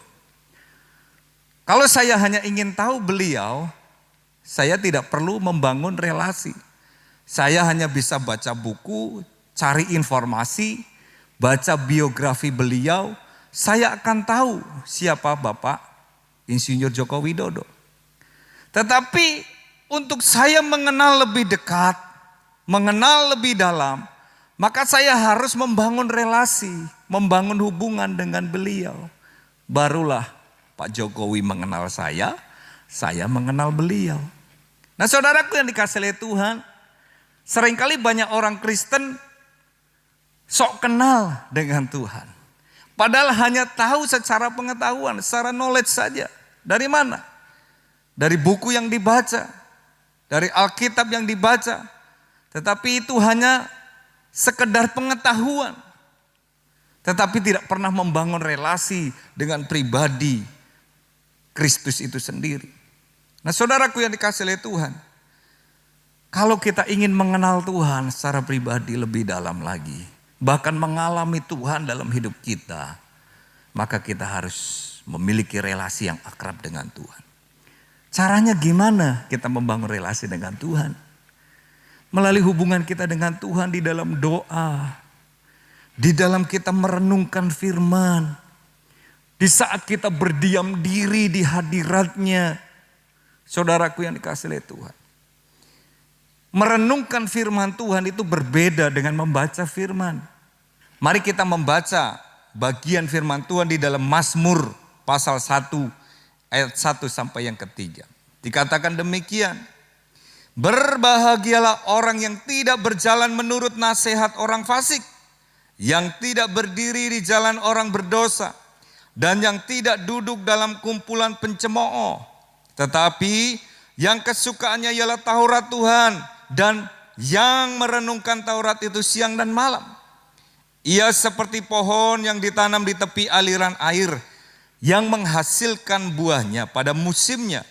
Kalau saya hanya ingin tahu beliau, saya tidak perlu membangun relasi. Saya hanya bisa baca buku, cari informasi, baca biografi beliau, saya akan tahu siapa Bapak Insinyur Joko Widodo. Tetapi untuk saya mengenal lebih dekat, mengenal lebih dalam, maka saya harus membangun relasi, membangun hubungan dengan beliau. Barulah Pak Jokowi mengenal saya mengenal beliau. Nah saudaraku yang dikasihi oleh Tuhan, seringkali banyak orang Kristen sok kenal dengan Tuhan. Padahal hanya tahu secara pengetahuan, secara knowledge saja. Dari mana? Dari buku yang dibaca, dari Alkitab yang dibaca. Tetapi itu hanya sekedar pengetahuan. Tetapi tidak pernah membangun relasi dengan pribadi Kristus itu sendiri. Nah saudaraku yang dikasihi oleh Tuhan, kalau kita ingin mengenal Tuhan secara pribadi lebih dalam lagi, bahkan mengalami Tuhan dalam hidup kita, maka kita harus memiliki relasi yang akrab dengan Tuhan. Caranya gimana kita membangun relasi dengan Tuhan? Melalui hubungan kita dengan Tuhan di dalam doa, di dalam kita merenungkan firman, di saat kita berdiam diri di hadirat-Nya. Saudaraku yang dikasihi oleh Tuhan, Merenungkan firman Tuhan itu berbeda dengan membaca firman. Mari kita membaca bagian firman Tuhan di dalam Mazmur pasal 1 ayat 1 sampai yang ketiga. Dikatakan demikian. Berbahagialah orang yang tidak berjalan menurut nasihat orang fasik, yang tidak berdiri di jalan orang berdosa, dan yang tidak duduk dalam kumpulan pencemooh. Tetapi yang kesukaannya ialah Taurat Tuhan, dan yang merenungkan Taurat itu siang dan malam. Ia seperti pohon yang ditanam di tepi aliran air, yang menghasilkan buahnya pada musimnya,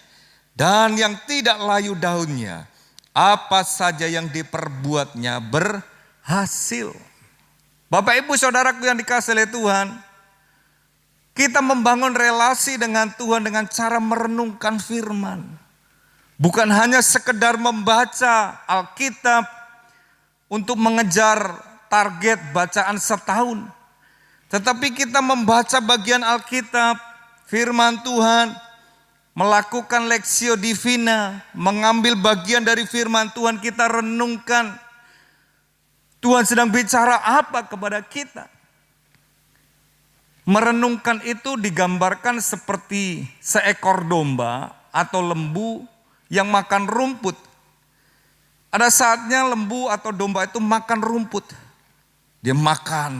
dan yang tidak layu daunnya. Apa saja yang diperbuatnya berhasil. Bapak ibu saudaraku yang dikasihi oleh Tuhan, kita membangun relasi dengan Tuhan dengan cara merenungkan firman. Bukan hanya sekedar membaca Alkitab untuk mengejar target bacaan setahun. Tetapi kita membaca bagian Alkitab, firman Tuhan, melakukan Lexio Divina, mengambil bagian dari firman Tuhan, kita renungkan. Tuhan sedang bicara apa kepada kita? Merenungkan itu digambarkan seperti seekor domba atau lembu yang makan rumput. Ada saatnya lembu atau domba itu makan rumput. Dia makan.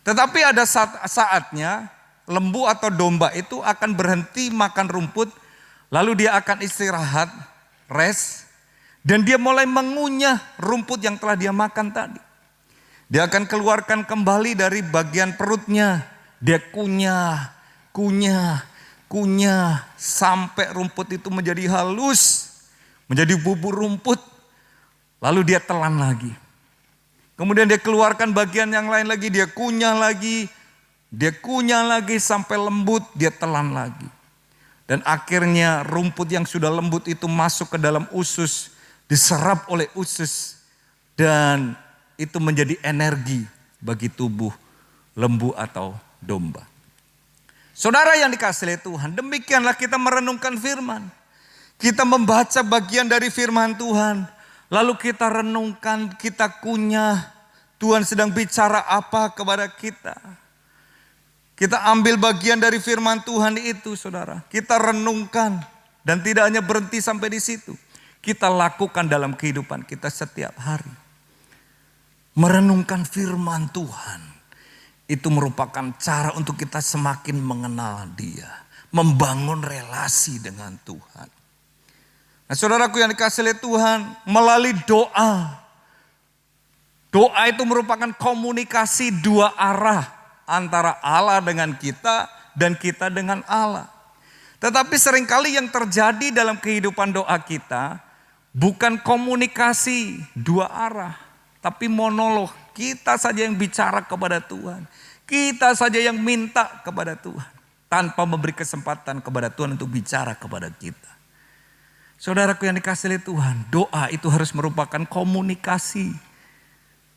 Tetapi ada saatnya lembu atau domba itu akan berhenti makan rumput, lalu dia akan istirahat, rest, dan dia mulai mengunyah rumput yang telah dia makan tadi. Dia akan keluarkan kembali dari bagian perutnya, dia kunyah, sampai rumput itu menjadi halus, menjadi bubur rumput, lalu dia telan lagi. Kemudian dia keluarkan bagian yang lain lagi, dia kunyah lagi sampai lembut, dia telan lagi. Dan akhirnya rumput yang sudah lembut itu masuk ke dalam usus, diserap oleh usus, dan itu menjadi energi bagi tubuh lembu atau domba. Saudara yang dikasihi Tuhan, demikianlah kita merenungkan firman. Kita membaca bagian dari firman Tuhan, lalu kita renungkan, kita kunyah, Tuhan sedang bicara apa kepada kita. Kita ambil bagian dari firman Tuhan itu, saudara. Kita renungkan dan tidak hanya berhenti sampai di situ. Kita lakukan dalam kehidupan kita setiap hari. Merenungkan firman Tuhan itu merupakan cara untuk kita semakin mengenal Dia, membangun relasi dengan Tuhan. Nah, saudaraku yang dikasihi oleh Tuhan, melalui doa. Doa itu merupakan komunikasi dua arah. Antara Allah dengan kita dan kita dengan Allah. Tetapi seringkali yang terjadi dalam kehidupan doa kita bukan komunikasi dua arah, tapi monolog. Kita saja yang bicara kepada Tuhan. Kita saja yang minta kepada Tuhan. Tanpa memberi kesempatan kepada Tuhan untuk bicara kepada kita. Saudaraku yang dikasihi Tuhan, doa itu harus merupakan komunikasi.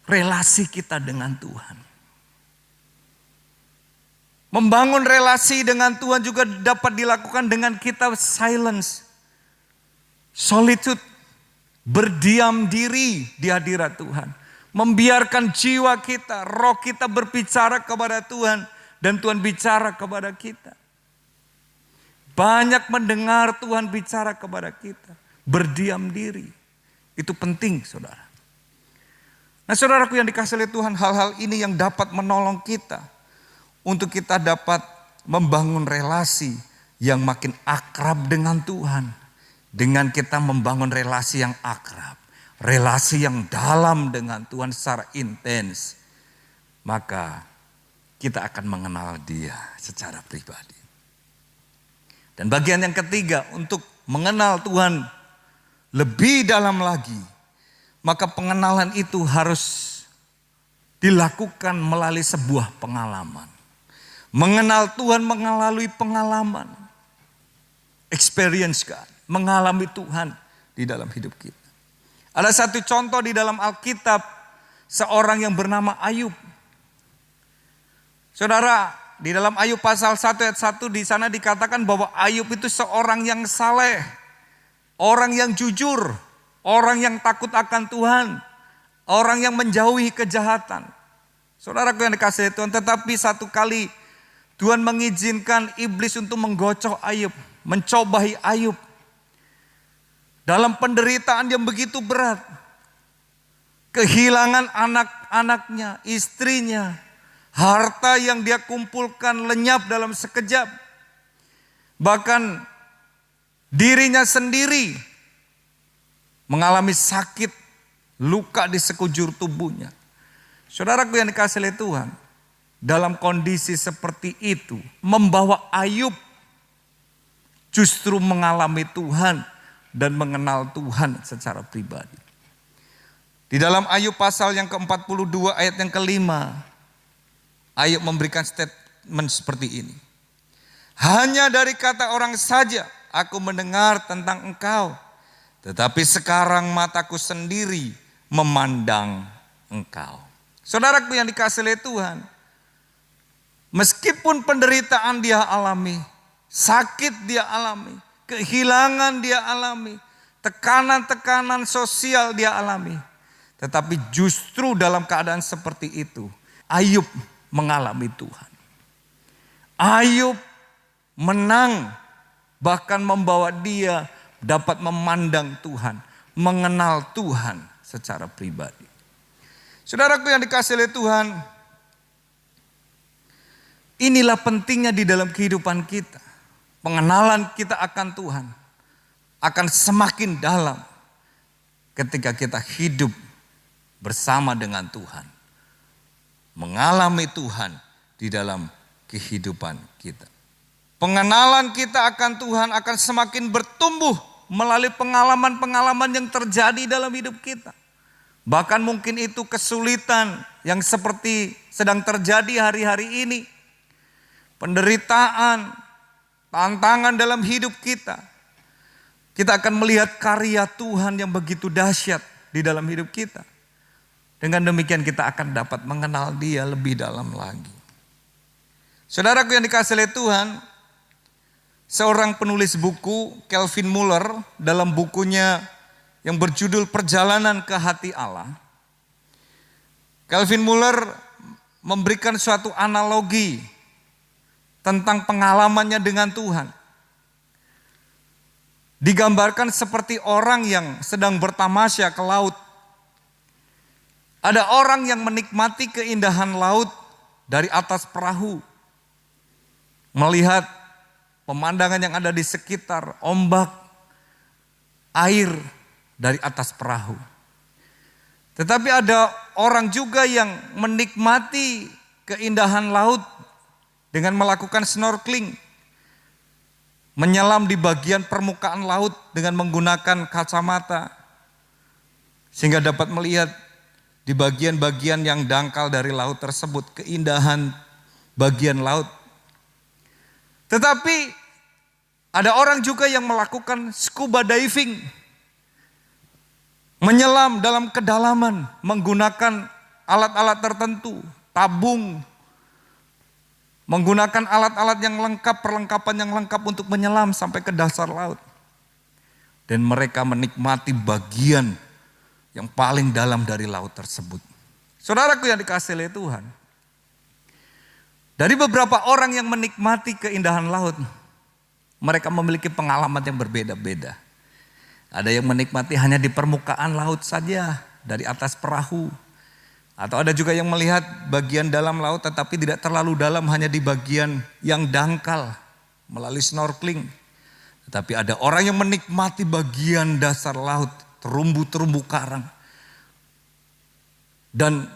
Relasi kita dengan Tuhan. Membangun relasi dengan Tuhan juga dapat dilakukan dengan kita silence, solitude, berdiam diri di hadirat Tuhan. Membiarkan jiwa kita, roh kita berbicara kepada Tuhan dan Tuhan bicara kepada kita. Banyak mendengar Tuhan bicara kepada kita, berdiam diri. Itu penting, saudara. Nah, saudaraku yang dikasihi oleh Tuhan, hal-hal ini yang dapat menolong kita untuk kita dapat membangun relasi yang makin akrab dengan Tuhan. Dengan kita membangun relasi yang akrab. Relasi yang dalam dengan Tuhan secara intens. Maka kita akan mengenal Dia secara pribadi. Dan bagian yang ketiga, untuk mengenal Tuhan lebih dalam lagi. Maka pengenalan itu harus dilakukan melalui sebuah pengalaman. Mengenal Tuhan melalui pengalaman. Experience God. Mengalami Tuhan di dalam hidup kita. Ada satu contoh di dalam Alkitab. Seorang yang bernama Ayub. Saudara, di dalam Ayub pasal 1 ayat 1 di sana dikatakan bahwa Ayub itu seorang yang saleh. Orang yang jujur. orang yang takut akan Tuhan, orang yang menjauhi kejahatan. Saudaraku yang dikasihi Tuhan, tetapi satu kali Tuhan mengizinkan iblis untuk menggocok Ayub, mencobai Ayub. Dalam penderitaan yang begitu berat. Kehilangan anak-anaknya, istrinya, harta yang dia kumpulkan lenyap dalam sekejap. Bahkan dirinya sendiri mengalami sakit, luka di sekujur tubuhnya. Saudaraku yang dikasihi oleh Tuhan, dalam kondisi seperti itu, membawa Ayub justru mengalami Tuhan dan mengenal Tuhan secara pribadi. Di dalam Ayub pasal yang ke-42 ayat yang ke-5, Ayub memberikan statement seperti ini. Hanya dari kata orang saja aku mendengar tentang engkau, tetapi sekarang mataku sendiri memandang engkau. Saudaraku yang dikasihi oleh Tuhan, meskipun penderitaan dia alami, sakit dia alami, kehilangan dia alami, tekanan-tekanan sosial dia alami. Tetapi justru dalam keadaan seperti itu, Ayub mengalami Tuhan. Ayub menang, bahkan membawa dia dapat memandang Tuhan, mengenal Tuhan secara pribadi. Saudaraku yang dikasihi oleh Tuhan, inilah pentingnya di dalam kehidupan kita. Pengenalan kita akan Tuhan akan semakin dalam ketika kita hidup bersama dengan Tuhan. Mengalami Tuhan di dalam kehidupan kita. Pengenalan kita akan Tuhan akan semakin bertumbuh melalui pengalaman-pengalaman yang terjadi dalam hidup kita. Bahkan mungkin itu kesulitan yang seperti sedang terjadi hari-hari ini. Penderitaan, tantangan dalam hidup kita. Kita akan melihat karya Tuhan yang begitu dahsyat di dalam hidup kita. Dengan demikian kita akan dapat mengenal Dia lebih dalam lagi. Saudaraku yang dikasihi oleh Tuhan, seorang penulis buku, Calvin Muller, dalam bukunya yang berjudul Perjalanan ke Hati Allah, Calvin Muller memberikan suatu analogi tentang pengalamannya dengan Tuhan. Digambarkan seperti orang yang sedang bertamasya ke laut. Ada orang yang menikmati keindahan laut dari atas perahu. Melihat pemandangan yang ada di sekitar, ombak, air dari atas perahu. Tetapi ada orang juga yang menikmati keindahan laut dengan melakukan snorkeling. Menyelam di bagian permukaan laut dengan menggunakan kacamata. Sehingga dapat melihat di bagian-bagian yang dangkal dari laut tersebut, keindahan bagian laut. Tetapi ada orang juga yang melakukan scuba diving. Menyelam dalam kedalaman menggunakan alat-alat tertentu, tabung, menggunakan alat-alat yang lengkap, perlengkapan yang lengkap untuk menyelam sampai ke dasar laut. Dan mereka menikmati bagian yang paling dalam dari laut tersebut. Saudaraku yang dikasihi oleh Tuhan, dari beberapa orang yang menikmati keindahan laut, mereka memiliki pengalaman yang berbeda-beda. Ada yang menikmati hanya di permukaan laut saja, dari atas perahu. Atau ada juga yang melihat bagian dalam laut tetapi tidak terlalu dalam, hanya di bagian yang dangkal melalui snorkeling. Tetapi ada orang yang menikmati bagian dasar laut, terumbu-terumbu karang. Dan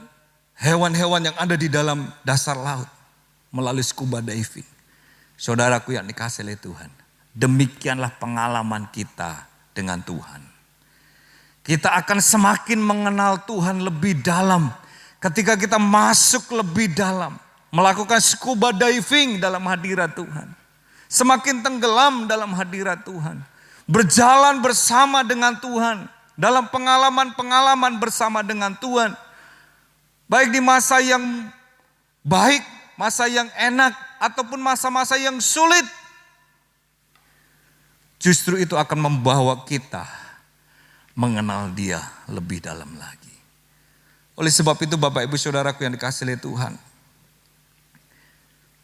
hewan-hewan yang ada di dalam dasar laut melalui scuba diving. Saudaraku yang dikasihi oleh Tuhan, demikianlah pengalaman kita dengan Tuhan. Kita akan semakin mengenal Tuhan lebih dalam ketika kita masuk lebih dalam, melakukan scuba diving dalam hadirat Tuhan. Semakin tenggelam dalam hadirat Tuhan. Berjalan bersama dengan Tuhan. Dalam pengalaman-pengalaman bersama dengan Tuhan. Baik di masa yang baik, masa yang enak, ataupun masa-masa yang sulit. Justru itu akan membawa kita mengenal Dia lebih dalam lagi. Oleh sebab itu Bapak Ibu Saudaraku yang dikasihi oleh Tuhan,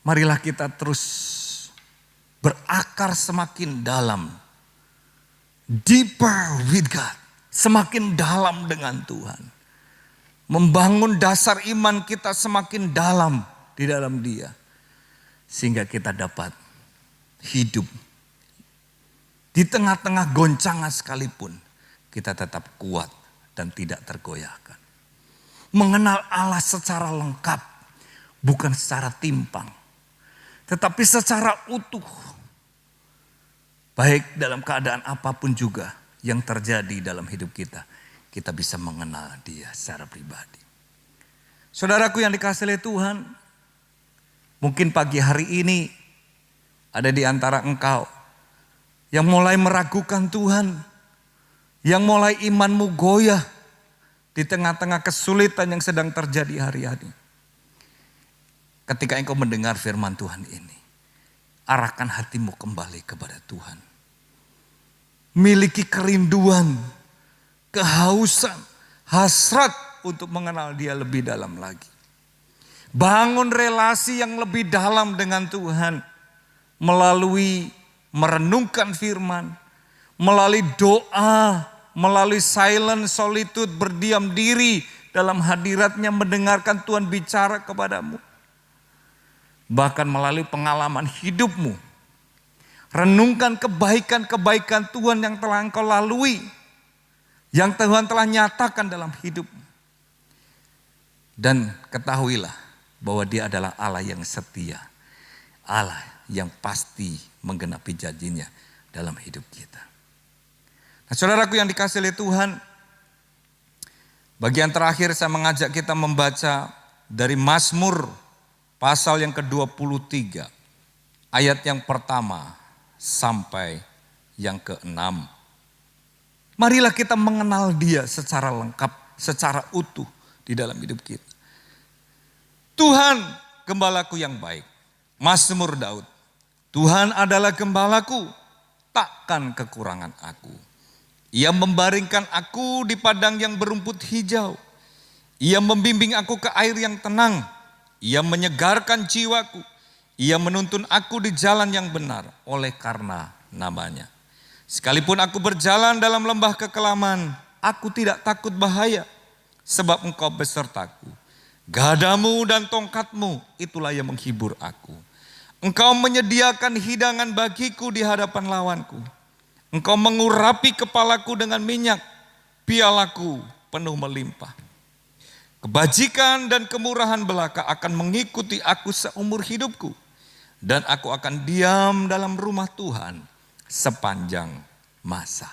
marilah kita terus berakar semakin dalam, deeper with God, semakin dalam dengan Tuhan. Membangun dasar iman kita semakin dalam di dalam Dia. Sehingga kita dapat hidup. Di tengah-tengah goncangan sekalipun, kita tetap kuat dan tidak tergoyahkan. Mengenal Allah secara lengkap, bukan secara timpang. Tetapi secara utuh. Baik dalam keadaan apapun juga yang terjadi dalam hidup kita. Kita bisa mengenal Dia secara pribadi. Saudaraku yang dikasihi oleh Tuhan, mungkin pagi hari ini ada di antara engkau yang mulai meragukan Tuhan, yang mulai imanmu goyah di tengah-tengah kesulitan yang sedang terjadi hari-hari. Ketika engkau mendengar firman Tuhan ini, arahkan hatimu kembali kepada Tuhan. Miliki kerinduan, kehausan, hasrat untuk mengenal Dia lebih dalam lagi. Bangun relasi yang lebih dalam dengan Tuhan melalui merenungkan firman, melalui doa, melalui silent solitude, berdiam diri dalam hadirat-Nya, mendengarkan Tuhan bicara kepadamu. Bahkan melalui pengalaman hidupmu, renungkan kebaikan-kebaikan Tuhan yang telah engkau lalui, yang Tuhan telah nyatakan dalam hidupmu. Dan ketahuilah bahwa Dia adalah Allah yang setia, Allah yang pasti menggenapi janjinya dalam hidup kita. Nah, saudaraku yang dikasihi oleh Tuhan, bagian terakhir saya mengajak kita membaca dari Mazmur pasal yang ke-23, ayat yang pertama sampai yang ke-6. Marilah kita mengenal Dia secara lengkap, secara utuh di dalam hidup kita. Tuhan gembalaku yang baik. Mazmur Daud. Tuhan adalah gembalaku, takkan kekurangan aku. Ia membaringkan aku di padang yang berumput hijau. Ia membimbing aku ke air yang tenang. Ia menyegarkan jiwaku. Ia menuntun aku di jalan yang benar oleh karena nama-Nya. Sekalipun aku berjalan dalam lembah kekelaman, aku tidak takut bahaya, sebab Engkau besertaku. Gadamu dan tongkatmu itulah yang menghibur aku. Engkau menyediakan hidangan bagiku di hadapan lawanku. Engkau mengurapi kepalaku dengan minyak, pialaku penuh melimpah. Kebajikan dan kemurahan belaka akan mengikuti aku seumur hidupku. Dan aku akan diam dalam rumah Tuhan sepanjang masa.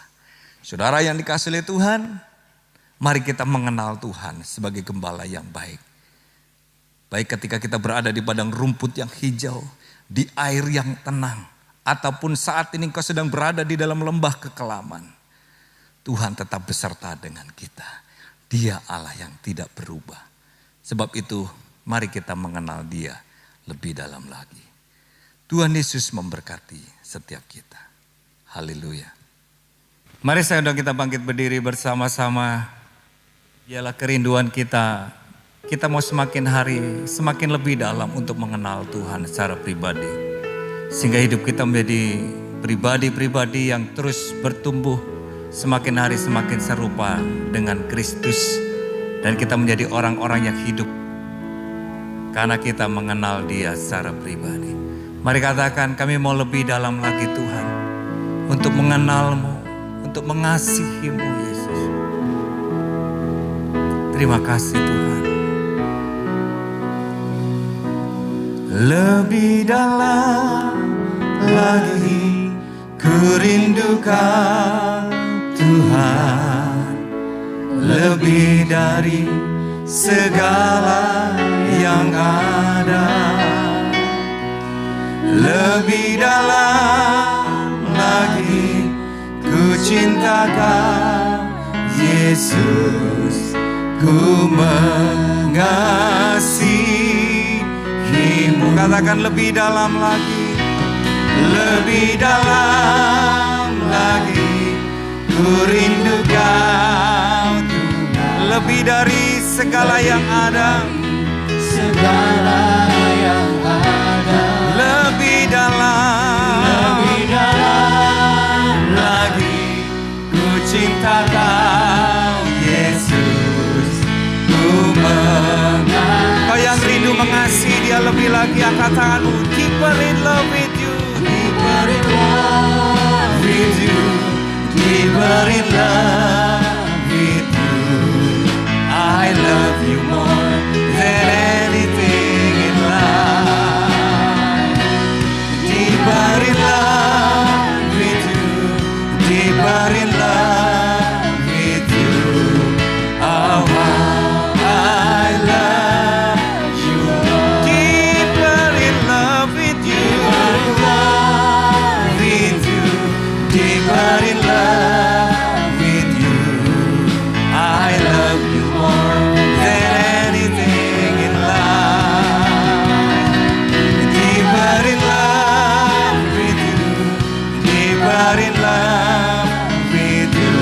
Saudara yang dikasihi oleh Tuhan, mari kita mengenal Tuhan sebagai gembala yang baik. Baik ketika kita berada di padang rumput yang hijau, di air yang tenang, ataupun saat ini engkau sedang berada di dalam lembah kekelaman. Tuhan tetap beserta dengan kita. Dia Allah yang tidak berubah. Sebab itu mari kita mengenal Dia lebih dalam lagi. Tuhan Yesus memberkati setiap kita. Haleluya. Mari saya undang kita bangkit berdiri bersama-sama. Ialah kerinduan kita. Kita mau semakin hari semakin lebih dalam untuk mengenal Tuhan secara pribadi. Sehingga hidup kita menjadi pribadi-pribadi yang terus bertumbuh. Semakin hari semakin serupa dengan Kristus. Dan kita menjadi orang-orang yang hidup. Karena kita mengenal Dia secara pribadi. Mari katakan, kami mau lebih dalam lagi Tuhan. Untuk mengenal-Mu, untuk mengasihi-Mu Yesus. Terima kasih Tuhan. Lebih dalam lagi ku rindukan Tuhan. Lebih dari segala yang ada. Lebih dalam lagi ku cintakan Yesus. Ku mengasihimu. Katakan lebih dalam lagi. Lebih dalam lagi ku rindukan lebih dari segala yang ada, segala yang ada, lebih dalam lagi ku cinta Kau Yesus, ku mengenal. Kau yang rindu mengasihi Dia lebih lagi, angkat tanganmu. Deeper in love with you, deeper in love with you, deeper in love with you. I love you more than anything in life. Deeper in love with you, deeper in love with you. Oh, how I love you. Deeper in love with you, deeper in love with you. I love you more than anything in life. Deeper in love with you, deeper in love with you.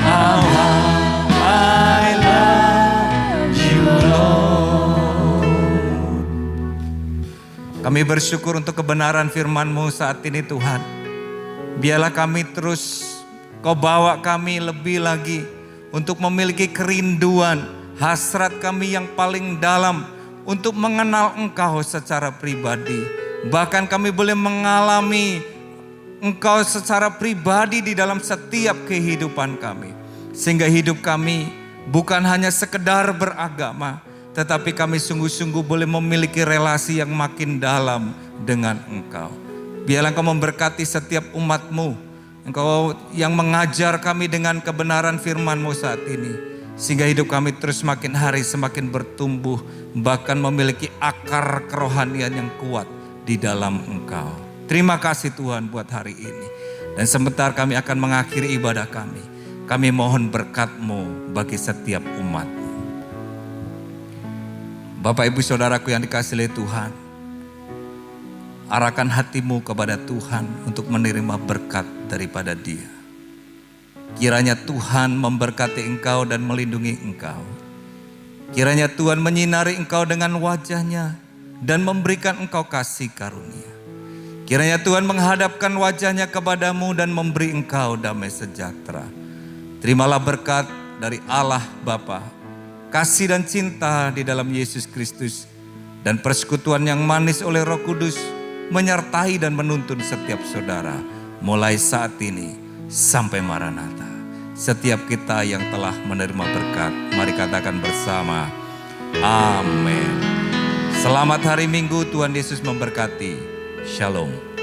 Oh, how I love you, Lord. Kami bersyukur untuk kebenaran firman-Mu saat ini Tuhan. Biarlah kami terus Kau bawa kami lebih lagi untuk memiliki kerinduan, hasrat kami yang paling dalam untuk mengenal Engkau secara pribadi. Bahkan kami boleh mengalami Engkau secara pribadi di dalam setiap kehidupan kami. Sehingga hidup kami bukan hanya sekedar beragama, tetapi kami sungguh-sungguh boleh memiliki relasi yang makin dalam dengan Engkau. Biarlah Engkau memberkati setiap umat-Mu. Engkau yang mengajar kami dengan kebenaran firman-Mu saat ini. Sehingga hidup kami terus makin hari semakin bertumbuh. Bahkan memiliki akar kerohanian yang kuat di dalam Engkau. Terima kasih Tuhan buat hari ini. Dan sebentar kami akan mengakhiri ibadah kami. Kami mohon berkat-Mu bagi setiap umat-Mu. Bapak Ibu Saudaraku yang dikasihi oleh Tuhan. Arahkan hatimu kepada Tuhan untuk menerima berkat daripada Dia. Kiranya Tuhan memberkati engkau dan melindungi engkau. Kiranya Tuhan menyinari engkau dengan wajah-Nya dan memberikan engkau kasih karunia. Kiranya Tuhan menghadapkan wajah-Nya kepadamu dan memberi engkau damai sejahtera. Terimalah berkat dari Allah Bapa, kasih dan cinta di dalam Yesus Kristus, dan persekutuan yang manis oleh Roh Kudus menyertai dan menuntun setiap saudara mulai saat ini sampai Maranatha. Setiap kita yang telah menerima berkat, mari katakan bersama, amin. Selamat hari Minggu, Tuhan Yesus memberkati. Shalom.